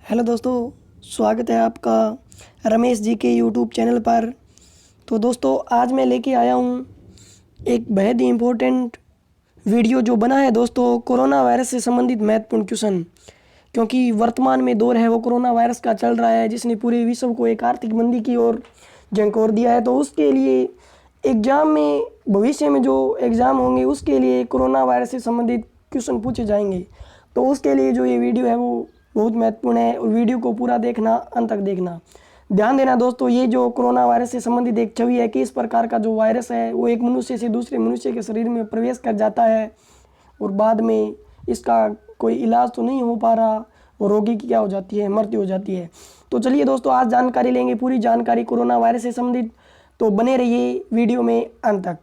Hello दोस्तों, स्वागत है आपका रमेश जी के यूट्यूब चैनल पर। तो दोस्तों, आज मैं लेके आया हूँ एक बेहद ही इम्पोर्टेंट वीडियो जो बना है दोस्तों कोरोना वायरस से संबंधित महत्वपूर्ण क्वेश्चन। क्योंकि वर्तमान में दौर है वो कोरोना वायरस का चल रहा है, जिसने पूरे विश्व को एक आर्थिक मंदी की ओर झंकोर दिया है। तो उसके लिए एग्ज़ाम में, भविष्य में जो एग्ज़ाम होंगे उसके लिए कोरोना वायरस से संबंधित क्वेश्चन पूछे जाएंगे। तो उसके लिए जो ये वीडियो है वो बहुत महत्वपूर्ण है और वीडियो को पूरा देखना, अंत तक देखना। ध्यान देना दोस्तों, ये जो कोरोना वायरस से संबंधित एक छवि है कि इस प्रकार का जो वायरस है वो एक मनुष्य से दूसरे मनुष्य के शरीर में प्रवेश कर जाता है और बाद में इसका कोई इलाज तो नहीं हो पा रहा और रोगी की क्या हो जाती है, मृत्यु हो जाती है। तो चलिए दोस्तों, आज जानकारी लेंगे, पूरी जानकारी कोरोना वायरस से संबंधित। तो बने रहिए वीडियो में अंत तक।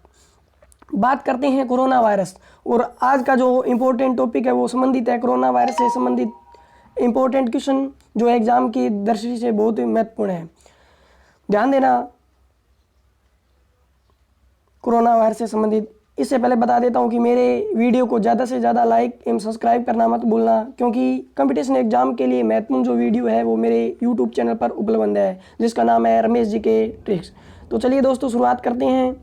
बात करते हैं कोरोना वायरस, और आज का जो इम्पोर्टेंट टॉपिक है वो संबंधित है कोरोना वायरस से संबंधित इम्पोर्टेंट क्वेश्चन जो एग्जाम की दृष्टि से बहुत ही महत्वपूर्ण है। ध्यान देना कोरोना वायरस से संबंधित। इससे पहले बता देता हूं कि मेरे वीडियो को ज़्यादा से ज़्यादा लाइक एवं सब्सक्राइब करना मत भूलना, क्योंकि कंपटीशन एग्जाम के लिए महत्वपूर्ण जो वीडियो है वो मेरे यूट्यूब चैनल पर उपलब्ध है, जिसका नाम है रमेश जी के ट्रिक्स। तो चलिए दोस्तों, शुरुआत करते हैं।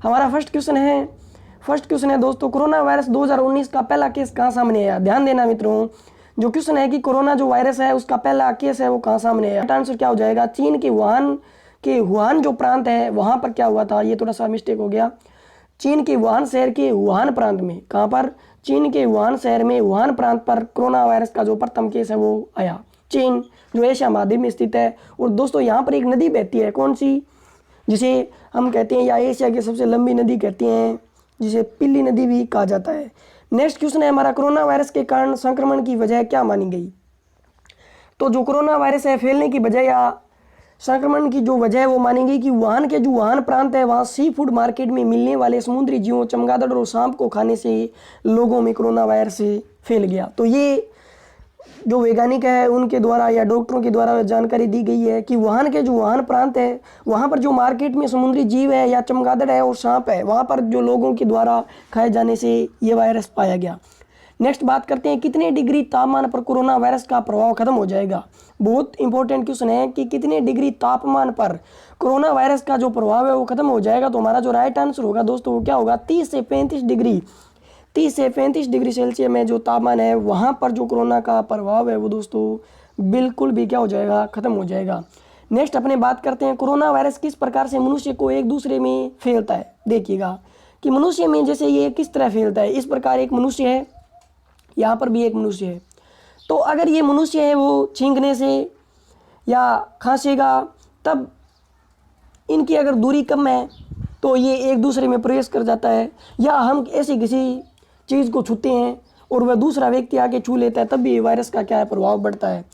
हमारा फर्स्ट क्वेश्चन है दोस्तों, कोरोना वायरस 2019 का पहला केस कहाँ सामने आया। ध्यान देना मित्रों, जो क्वेश्चन है कि कोरोना जो वायरस है उसका पहला केस है वो कहाँ सामने आया। आंसर क्या हो जाएगा, चीन के वुहान जो प्रांत है वहाँ पर क्या हुआ था। ये थोड़ा सा मिस्टेक हो गया। चीन के वुहान शहर के वुहान प्रांत में, कहाँ पर, चीन के वुहान शहर में वुहान प्रांत पर कोरोना वायरस का जो प्रथम केस है वो आया। चीन जो एशिया महाद्वीप में स्थित है। और दोस्तों यहाँ पर एक नदी बहती है, कौन सी, जिसे हम कहते हैं या एशिया की सबसे लंबी नदी कहते हैं, जिसे पिल्ली नदी भी कहा जाता है। नेक्स्ट क्वेश्चन है हमारा, कोरोना वायरस के कारण संक्रमण की वजह क्या मानी गई। तो जो कोरोना वायरस है फैलने की वजह या संक्रमण की जो वजह है वो मानी गई कि वुहान प्रांत है, वहाँ सी फूड मार्केट में मिलने वाले समुद्री जीवों, चमगादड़ और सांप को खाने से लोगों में कोरोना वायरस फैल गया। तो ये जो वैज्ञानिक है उनके द्वारा या डॉक्टरों के द्वारा जानकारी दी गई है कि वुहान प्रांत है, वहाँ पर जो मार्केट में समुद्री जीव है या चमगादड़ है और सांप है, वहाँ पर जो लोगों के द्वारा खाए जाने से ये वायरस पाया गया। नेक्स्ट बात करते हैं, कितने डिग्री तापमान पर कोरोना वायरस का प्रभाव खत्म हो जाएगा। बहुत इंपॉर्टेंट क्वेश्चन है कि कितने डिग्री तापमान पर कोरोना वायरस का जो प्रभाव है वो खत्म हो जाएगा। तो हमारा जो राइट आंसर होगा दोस्तों वो क्या होगा, 30 से 35 डिग्री सेल्सियस में जो तापमान है वहाँ पर जो कोरोना का प्रभाव है वो दोस्तों बिल्कुल भी क्या हो जाएगा, खत्म हो जाएगा। नेक्स्ट अपने बात करते हैं, कोरोना वायरस किस प्रकार से मनुष्य को एक दूसरे में फैलता है। देखिएगा कि मनुष्य में जैसे ये किस तरह फैलता है। इस प्रकार एक मनुष्य है, यहाँ पर भी एक मनुष्य है। तो अगर ये मनुष्य है वो छींकने से या खांसेगा, तब इनकी अगर दूरी कम है तो ये एक दूसरे में प्रवेश कर जाता है। या हम ऐसी किसी चीज़ को छूते हैं और वह दूसरा व्यक्ति आके छू लेता है, तब भी वायरस का क्या है, प्रभाव बढ़ता है।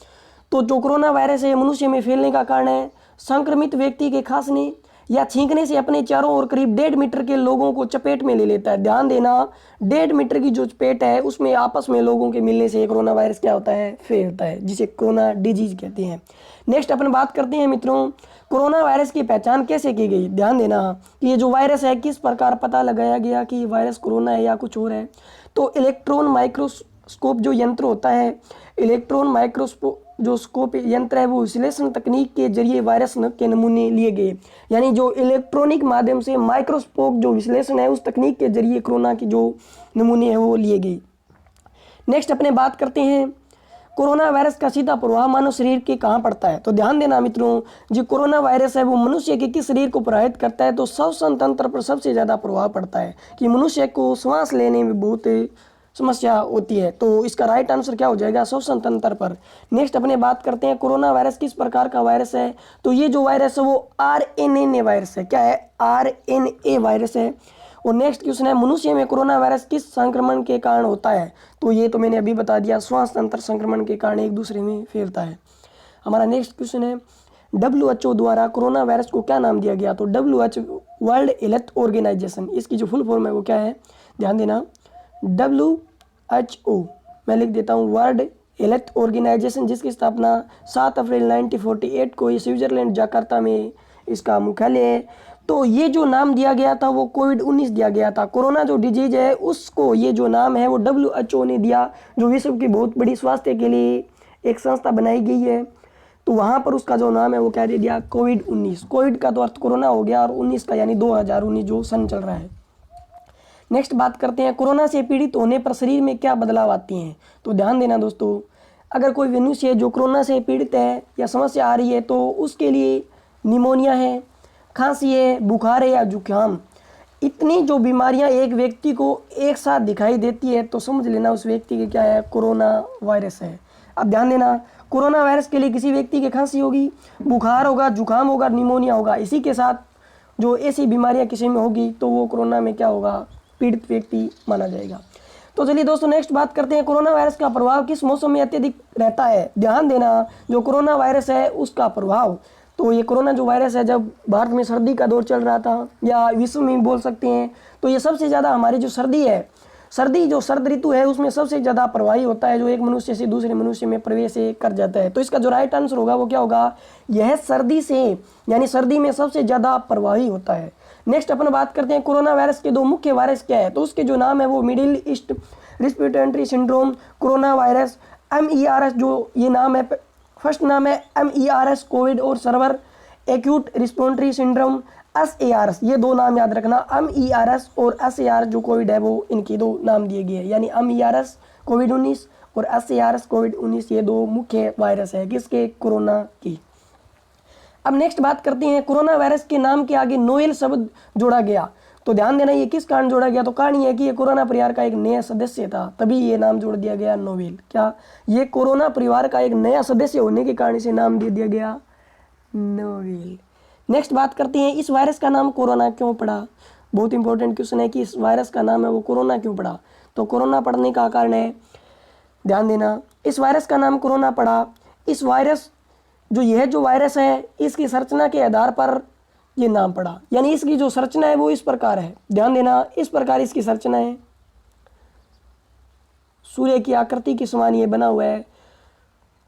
तो जो कोरोना वायरस है मनुष्य में फैलने का कारण है संक्रमित व्यक्ति के खांसने या छींकने से अपने चारों ओर करीब 1.5 मीटर के लोगों को चपेट में ले लेता है। ध्यान देना, 1.5 मीटर की जो चपेट है उसमें आपस में लोगों के मिलने से कोरोना वायरस क्या होता है, फैलता है, जिसे कोरोना डिजीज कहते हैं। नेक्स्ट अपन बात करते हैं मित्रों, कोरोना वायरस की पहचान कैसे की गई। ध्यान देना कि ये जो वायरस है किस प्रकार पता लगाया गया कि ये वायरस कोरोना है या कुछ और है। तो इलेक्ट्रॉन माइक्रोस्कोप जो यंत्र होता है, इलेक्ट्रॉन माइक्रोस्कोप जो स्कोप यंत्र है वो विश्लेषण तकनीक के जरिए वायरस के नमूने लिए गए। यानी जो इलेक्ट्रॉनिक माध्यम से माइक्रोस्कोप जो विश्लेषण है उस तकनीक के जरिए कोरोना के जो नमूने हैं वो लिए गए। नेक्स्ट अपने बात करते हैं, कोरोना वायरस का सीधा प्रभाव मानव शरीर के कहाँ पड़ता है। तो ध्यान देना मित्रों, जो कोरोना वायरस है वो मनुष्य के किस शरीर को प्रभावित करता है। तो श्वसन तंत्र पर सबसे ज़्यादा प्रभाव पड़ता है कि मनुष्य को श्वास लेने में बहुत समस्या होती है। तो इसका राइट आंसर क्या हो जाएगा, श्वसन तंत्र पर। नेक्स्ट अपने बात करते हैं, कोरोना वायरस किस प्रकार का वायरस है। तो ये जो वायरस है वो RNA वायरस है। क्या है, RNA वायरस है। और नेक्स्ट क्वेश्चन है, मनुष्य में कोरोना वायरस किस संक्रमण के कारण होता है। तो ये तो मैंने अभी बता दिया, श्वास तंत्र संक्रमण के कारण एक दूसरे में फैलता है। हमारा नेक्स्ट क्वेश्चन है, WHO द्वारा कोरोना वायरस को क्या नाम दिया गया। तो WHO वर्ल्ड हेल्थ ऑर्गेनाइजेशन, इसकी जो फुल फॉर्म है वो क्या है, ध्यान देना, WHO मैं लिख देता हूँ, वर्ल्ड हेल्थ ऑर्गेनाइजेशन, जिसकी स्थापना 7 अप्रैल 1948 को स्विट्जरलैंड जकार्ता में इसका मुख्यालय है। तो ये जो नाम दिया गया था वो कोविड-19 दिया गया था। कोरोना जो डिजीज है उसको ये जो नाम है वो WHO ने दिया, जो विश्व की बहुत बड़ी स्वास्थ्य के लिए एक संस्था बनाई गई है, तो वहाँ पर उसका जो नाम है वो क्या दे दिया, कोविड-19। कोविड का तो अर्थ कोरोना हो गया और 19 का यानी 2019 जो सन चल रहा है। नेक्स्ट बात करते हैं कोरोना से पीड़ित होने पर शरीर में क्या बदलाव आते हैं। तो ध्यान देना दोस्तों, अगर कोई मनुष्य जो कोरोना से पीड़ित है या समस्या आ रही है तो उसके लिए निमोनिया है, खांसी है, बुखार है या जुकाम, इतनी जो बीमारियां एक व्यक्ति को एक साथ दिखाई देती है तो समझ लेना उस व्यक्ति के क्या है, कोरोना वायरस है। अब ध्यान देना, कोरोना वायरस के लिए किसी व्यक्ति की खांसी होगी, बुखार होगा, जुकाम होगा, निमोनिया होगा, इसी के साथ जो ऐसी बीमारियां किसी में होगी तो वो कोरोना में क्या होगा, पीड़ित व्यक्ति माना जाएगा। तो चलिए दोस्तों नेक्स्ट बात करते हैं, कोरोना वायरस का प्रभाव किस मौसम में अत्यधिक रहता है। ध्यान देना, जो कोरोना वायरस है उसका प्रभाव, तो ये कोरोना जो वायरस है जब भारत में सर्दी का दौर चल रहा था या विश्व में बोल सकते हैं, तो ये सबसे ज़्यादा हमारी जो सर्दी है, सर्दी जो सर्द ऋतु है उसमें सबसे ज़्यादा प्रभावी होता है, जो एक मनुष्य से दूसरे मनुष्य में प्रवेश कर जाता है। तो इसका जो राइट आंसर होगा वो क्या होगा, यह सर्दी से यानी सर्दी में सबसे ज़्यादा प्रभावी होता है। नेक्स्ट अपन बात करते हैं कोरोना वायरस के 2 मुख्य वायरस क्या है। तो उसके जो नाम है वो middle east respiratory syndrome corona virus, MERS जो ये नाम है, फर्स्ट नाम है MERS कोविड और server acute respiratory syndrome SARS, ये 2 नाम याद रखना, MERS और SARS जो कोविड है वो इनके 2 नाम दिए गए हैं, यानी MERS कोविड-19 और SARS कोविड-19, ये 2 मुख्य वायरस है किसके, कोरोना की। अब नेक्स्ट बात करते हैं कोरोना वायरस के नाम के आगे नोवेल शब्द जोड़ा गया। तो ध्यान देना ये किस कारण जोड़ा गया, तो कारण ये है कि ये कोरोना परिवार का एक नया सदस्य था, तभी ये नाम जोड़ दिया गया नोवेल। क्या ये कोरोना परिवार का एक नया सदस्य होने के कारण इसे नाम दे दिया गया नोवेल। नेक्स्ट बात करते हैं इस वायरस का नाम कोरोना क्यों पड़ा। बहुत इंपॉर्टेंट क्वेश्चन है कि इस वायरस का नाम है वो कोरोना क्यों पड़ा। तो कोरोना पड़ने का कारण है, ध्यान देना, इस वायरस का नाम कोरोना पड़ा, इस वायरस जो यह जो वायरस है इसकी संरचना के आधार पर ये नाम पड़ा, यानी इसकी जो संरचना है वो इस प्रकार है। ध्यान देना, इस प्रकार इसकी संरचना है, सूर्य की आकृति के समान ये बना हुआ है।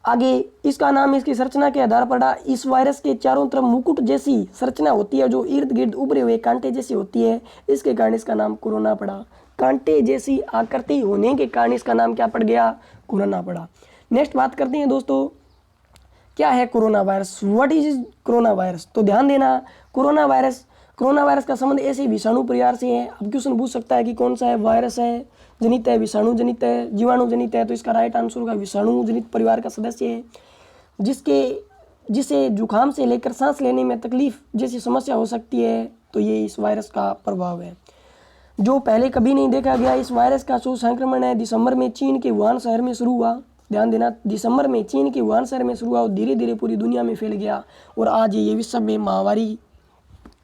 आगे इसका नाम इसकी संरचना के आधार पर पड़ा। इस वायरस के चारों तरफ मुकुट जैसी संरचना होती है जो इर्द गिर्द उभरे हुए कांटे जैसी होती है, इसके कारण इसका नाम कोरोना पड़ा। कांटे जैसी आकृति होने के कारण इसका नाम क्या पड़ गया, कोरोना पड़ा। नेक्स्ट बात करते हैं दोस्तों, क्या है corona virus, what is corona virus. तो ध्यान देना, कोरोना वायरस का संबंध ऐसे विषाणु परिवार से है। अब क्वेश्चन पूछ सकता है कि कौन सा है, वायरस है, जनित है, विषाणु जनित है, जीवाणु जनित है। तो इसका राइट आंसर होगा विषाणु जनित परिवार का सदस्य है, जिसे जुकाम से लेकर सांस लेने में तकलीफ जैसी समस्या हो सकती है। तो ये इस वायरस का प्रभाव है जो पहले कभी नहीं देखा गया। इस वायरस का जो संक्रमण है दिसंबर में चीन के वुहान शहर में शुरू हुआ। ध्यान देना, दिसंबर में चीन के वुहान शहर में शुरू हुआ और धीरे धीरे पूरी दुनिया में फैल गया और आज ये विश्व में महामारी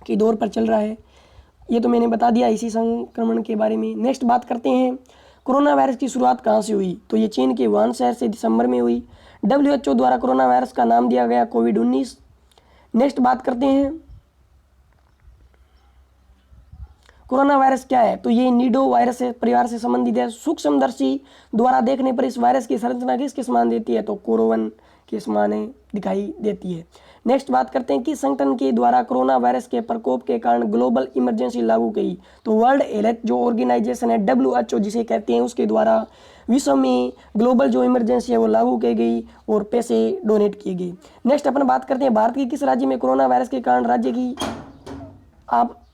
के दौर पर चल रहा है। ये तो मैंने बता दिया इसी संक्रमण के बारे में। नेक्स्ट बात करते हैं कोरोना वायरस की शुरुआत कहाँ से हुई। तो ये चीन के वुहान शहर से दिसंबर में हुई। WHO द्वारा कोरोना वायरस का नाम दिया गया कोविड-19। नेक्स्ट बात करते हैं कोरोना वायरस क्या है। तो ये नीडो वायरस परिवार से संबंधित है। सूक्ष्मदर्शी द्वारा देखने पर इस वायरस की संरचना किसके समान देती है, तो कोरोवन के समान दिखाई देती है। नेक्स्ट बात करते हैं कि संगठन के द्वारा कोरोना वायरस के प्रकोप के कारण ग्लोबल इमरजेंसी लागू की। तो वर्ल्ड हेल्थ जो ऑर्गेनाइजेशन है WHO जिसे कहते हैं, उसके द्वारा विश्व में ग्लोबल जो इमरजेंसी है वो लागू की गई और पैसे डोनेट किए गए। नेक्स्ट अपन बात करते हैं भारत के किस राज्य में कोरोना वायरस के कारण राज्य की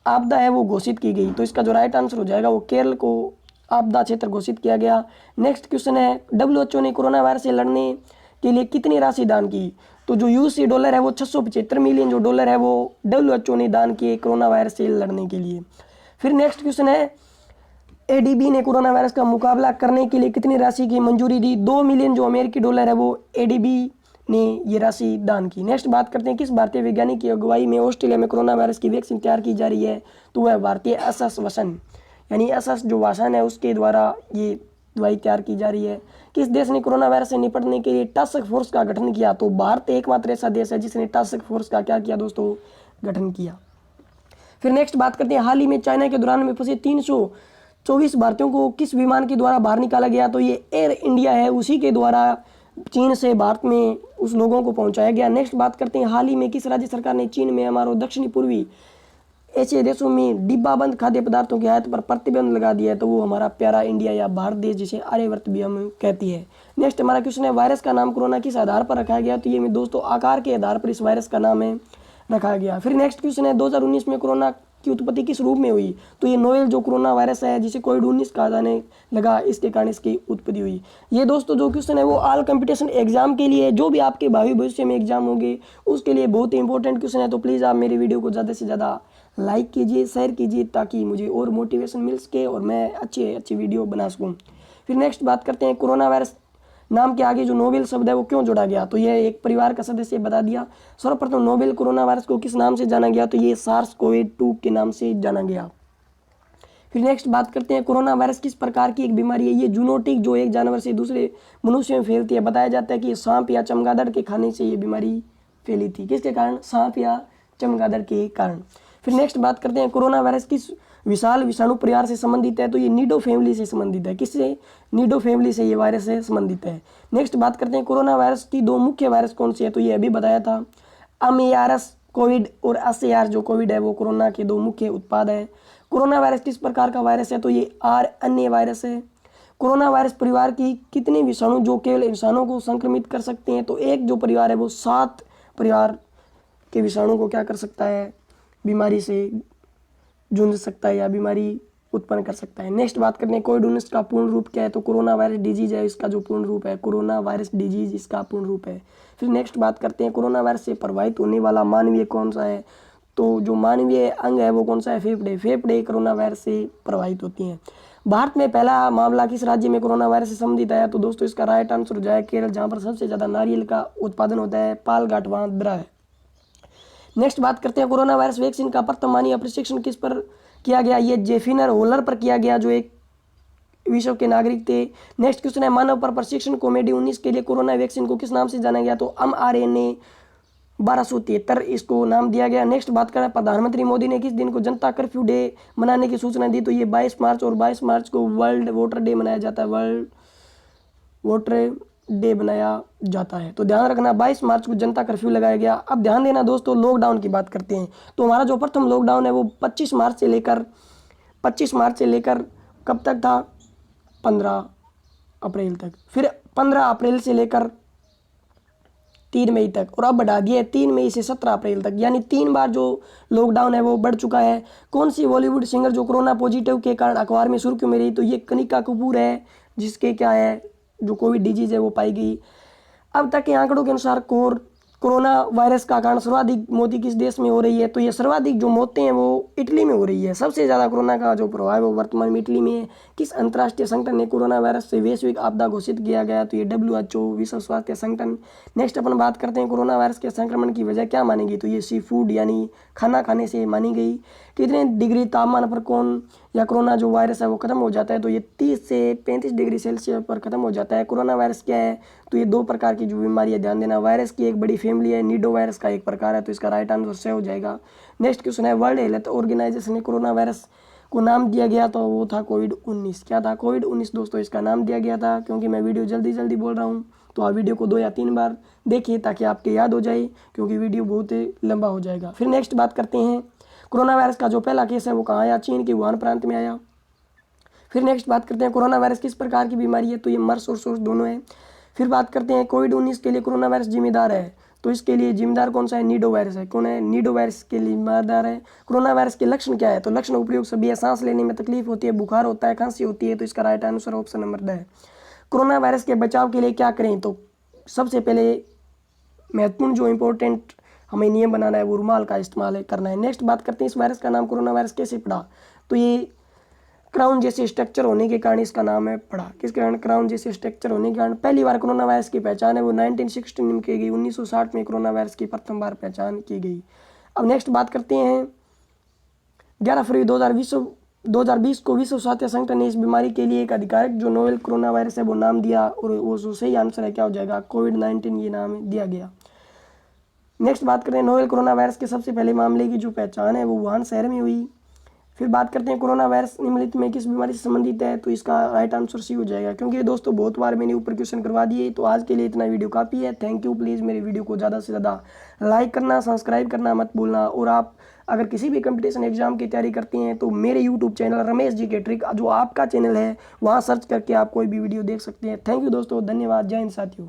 आपदा है वो घोषित की गई। तो इसका जो राइट आंसर हो जाएगा वो केरल को आपदा क्षेत्र घोषित किया गया। नेक्स्ट क्वेश्चन है WHO ने कोरोना वायरस से लड़ने के लिए कितनी राशि दान की। तो जो यूएस डॉलर है वो 675 मिलियन जो डॉलर है वो WHO ने दान किए कोरोना वायरस से लड़ने के लिए। फिर नेक्स्ट क्वेश्चन है ADB ने कोरोना वायरस का मुकाबला करने के लिए कितनी राशि की मंजूरी दी। 2 मिलियन जो अमेरिकी डॉलर है वो ADB ने ये राशि दान की। नेक्स्ट बात करते हैं किस भारतीय वैज्ञानिक की अगुवाई में ऑस्ट्रेलिया में कोरोना वायरस की वैक्सीन तैयार की जा रही है। तो वह भारतीय एसएस वासन यानी एसएस जो वासन है उसके द्वारा ये दवाई तैयार की जा रही है। किस देश ने कोरोना वायरस से निपटने के लिए टास्क फोर्स का गठन किया। तो भारत एकमात्र ऐसा देश है जिसने टास्क फोर्स का क्या किया दोस्तों, गठन किया। फिर नेक्स्ट बात करते हैं हाल ही में चाइना के दौरान में फंसे 324 भारतीयों को किस विमान के द्वारा बाहर निकाला गया। तो ये एयर इंडिया है, उसी के द्वारा चीन से भारत में उस लोगों को पहुंचाया गया। नेक्स्ट बात करते हैं हाल ही में किस राज्य सरकार ने चीन में हमारो दक्षिणी पूर्वी ऐसे देशों में डिब्बाबंद खाद्य पदार्थों की आयात पर प्रतिबंध लगा दिया है तो वो हमारा प्यारा इंडिया या भारत देश जिसे आर्यवर्त भी हम कहती है। नेक्स्ट हमारा क्वेश्चन है, वायरस का नाम कोरोना किस आधार पर रखा गया? तो ये में दोस्तों आकार के आधार पर इस वायरस का नाम है रखा गया। फिर नेक्स्ट क्वेश्चन है, 2019 में कोरोना की उत्पत्ति किस रूप में हुई? तो ये नोवेल जो कोरोना वायरस है जिसे कोविड-19 कहा जाने लगा, इसके कारण इसकी उत्पत्ति हुई। ये दोस्तों जो क्वेश्चन है वो ऑल कंपटीशन एग्जाम के लिए, जो भी आपके भावी भविष्य में एग्जाम होंगे उसके लिए बहुत ही इंपॉर्टेंट क्वेश्चन है। तो प्लीज़ आप मेरी वीडियो को ज़्यादा से ज़्यादा लाइक कीजिए, शेयर कीजिए ताकि मुझे और मोटिवेशन मिल सके और मैं अच्छी वीडियो बना सकूँ। फिर नेक्स्ट बात करते हैं, कोरोना वायरस नाम के आगे जो नोवेल शब्द है वो क्यों जोड़ा गया? तो यह एक परिवार का सदस्य बता दिया। सर्वप्रथम नोवेल कोरोना वायरस को किस नाम से जाना गया? तो ये SARS-CoV-2 के नाम से जाना गया। फिर नेक्स्ट बात करते हैं, कोरोना वायरस किस प्रकार की एक बीमारी है? ये जूनोटिक जो एक जानवर से दूसरे मनुष्य में फैलती है। बताया जाता है कि सांप या चमगादड़ के खाने से ये बीमारी फैली थी। किसके कारण? सांप या चमगादड़ के कारण। फिर नेक्स्ट बात करते हैं, कोरोना वायरस किस विशाल विषाणु परिवार से संबंधित है? तो ये नीडो फैमिली से संबंधित है। किससे? नीडो फैमिली से ये वायरस से संबंधित है। नेक्स्ट बात करते हैं, कोरोना वायरस की दो मुख्य वायरस कौन से है? तो ये अभी बताया था, अमेयारस कोविड और एसएआर जो कोविड है वो कोरोना के दो मुख्य उत्पाद है। कोरोना वायरस किस प्रकार का वायरस है? तो ये आरएनए वायरस है। कोरोना वायरस परिवार की कितने विषाणु जो केवल इंसानों को संक्रमित कर सकते हैं? तो एक जो परिवार है वो 7 परिवार के विषाणु को क्या कर सकता है? बीमारी से जूझ सकता है या बीमारी उत्पन्न कर सकता है। नेक्स्ट बात करते हैं, कोविड-19 का पूर्ण रूप क्या है? तो कोरोना वायरस डिजीज है, इसका जो पूर्ण रूप है कोरोना वायरस डिजीज, इसका पूर्ण रूप है। फिर नेक्स्ट बात करते हैं, कोरोना वायरस से प्रभावित होने वाला मानवीय कौन सा है? तो जो मानवीय अंग है वो कौन सा है? फेफड़े। फेफड़े कोरोना वायरस से प्रभावित होती हैं। भारत में पहला मामला किस राज्य में कोरोना वायरस से संबंधित आया? तो दोस्तों इसका राइट आंसर हो जाए केरल, जहाँ पर सबसे ज़्यादा नारियल का उत्पादन होता है। पालघाट वहाँ द्रा है। नेक्स्ट बात करते हैं, कोरोना वायरस वैक्सीन का प्रथम मानवीय परीक्षण किस पर किया गया? ये जेफिनर होलर पर किया गया जो एक विश्व के नागरिक थे। नेक्स्ट क्वेश्चन है, मानव पर प्रशिक्षण कोविड-19 के लिए कोरोना वैक्सीन को किस नाम से जाना गया? तो mRNA 1273 इसको नाम दिया गया। नेक्स्ट बात करें, प्रधानमंत्री मोदी ने किस दिन को जनता कर्फ्यू डे मनाने की सूचना दी? तो ये 22 मार्च, और 22 मार्च को वर्ल्ड वोटर डे मनाया जाता है। वर्ल्ड वोटर डे बनाया जाता है। तो ध्यान रखना 22 मार्च को जनता कर्फ्यू लगाया गया। अब ध्यान देना दोस्तों, लॉकडाउन की बात करते हैं। तो हमारा जो प्रथम लॉकडाउन है वो 25 मार्च से लेकर कब तक था? 15 अप्रैल तक। फिर 15 अप्रैल से लेकर 3 मई तक, और अब बढ़ा दिया 3 मई से 17 अप्रैल तक, यानी 3 बार जो लॉकडाउन है वो बढ़ चुका है। कौन सी बॉलीवुड सिंगर जो कोरोना पॉजिटिव के कारण अखबार में सुर्खियों में रही? तो ये कनिका कपूर है, जिसके क्या है जो कोविड डिजीज है वो पाई गई। अब तक के आंकड़ों के अनुसार कोरोना वायरस का कारण सर्वाधिक मौतें किस देश में हो रही है? तो ये सर्वाधिक जो मौतें हैं वो इटली में हो रही है। सबसे ज़्यादा कोरोना का जो प्रभाव है वो वर्तमान में इटली में है। किस अंतर्राष्ट्रीय संगठन ने कोरोना वायरस से वैश्विक आपदा घोषित किया गया? तो ये WHO, विश्व स्वास्थ्य संगठन। नेक्स्ट अपन बात करते हैं, कोरोना वायरस के संक्रमण की वजह क्या मानी गई? तो ये सी फूड यानी खाना खाने से मानी गई। कितने डिग्री तापमान पर कोरोना जो वायरस है वो खत्म हो जाता है? तो ये 30 से 35 डिग्री सेल्सियस पर खत्म हो जाता है। कोरोना वायरस क्या है? तो ये 2 प्रकार की जो बीमारी है, ध्यान देना। वायरस की एक बड़ी फैमिली है, नीडो वायरस का एक प्रकार है, तो इसका राइट आंसर से हो जाएगा। नेक्स्ट क्वेश्चन है, वर्ल्ड हेल्थ ऑर्गेनाइजेशन ने कोरोना वायरस को नाम दिया गया तो वो था कोविड-19। क्या था? कोविड-19 दोस्तों इसका नाम दिया गया था। क्योंकि मैं वीडियो जल्दी बोल रहा हूँ तो आप वीडियो को 2 या 3 बार देखिए ताकि आपके याद हो जाए, क्योंकि वीडियो बहुत लंबा हो जाएगा। फिर नेक्स्ट बात करते हैं, कोरोना वायरस का जो पहला केस है वो कहाँ आया? चीन के वुहान प्रांत में आया। फिर नेक्स्ट बात करते हैं, कोरोना वायरस किस प्रकार की बीमारी है? तो ये मर्स और सोर्स दोनों है। फिर बात करते हैं, कोविड-19 के लिए कोरोना वायरस जिम्मेदार है, तो इसके लिए जिम्मेदार कौन सा है? नीडो वायरस है। कौन है? नीडो वायरस के लिए जिम्मेदार है। कोरोना वायरस के लक्षण क्या है? तो लक्षण उपयोग सभी है, सांस लेने में तकलीफ होती है, बुखार होता है, खांसी होती है, तो इसका राइट आंसर ऑप्शन नंबर 2 है। कोरोना वायरस के बचाव के लिए क्या करें? तो सबसे पहले महत्वपूर्ण जो इम्पोर्टेंट हमें नियम बनाना है वो रुमाल का इस्तेमाल करना है। नेक्स्ट बात करते हैं, इस वायरस का नाम कोरोना वायरस कैसे पड़ा? तो ये क्राउन जैसे स्ट्रक्चर होने के कारण इसका नाम है पड़ा। किस कारण? क्राउन जैसे स्ट्रक्चर होने के कारण। पहली बार कोरोना वायरस की पहचान है वो 1916 में की गई। 1960 में कोरोना वायरस की प्रथम बार पहचान की गई। अब नेक्स्ट बात करते हैं, 11 फरवरी 2020 को विश्व स्वास्थ्य संगठन ने इस बीमारी के लिए एक आधिकारिक जो नोवेल कोरोना वायरस है वो नाम दिया, और वो जो सही आंसर है क्या हो जाएगा? कोविड-19 ये नाम दिया गया। नेक्स्ट बात करें, नोवेल कोरोना वायरस के सबसे पहले मामले की जो पहचान है वो वुहान शहर में हुई। फिर बात करते हैं कोरोना वायरस निम्नलिखित में किस बीमारी से संबंधित है, तो इसका राइट आंसर सी हो जाएगा, क्योंकि दोस्तों बहुत बार मैंने ऊपर क्वेश्चन करवा दिए। तो आज के लिए इतना वीडियो काफ़ी है। Thank you. प्लीज़ मेरे वीडियो को ज़्यादा से ज़्यादा लाइक करना, सब्सक्राइब करना मत भूलना। और आप अगर किसी भी कंपटीशन एग्जाम की तैयारी करती हैं तो मेरे यूट्यूब चैनल रमेश जी के ट्रिक जो आपका चैनल है वहाँ सर्च करके आप कोई भी वीडियो देख सकते हैं। थैंक यू दोस्तों, धन्यवाद, जय हिंद साथियों।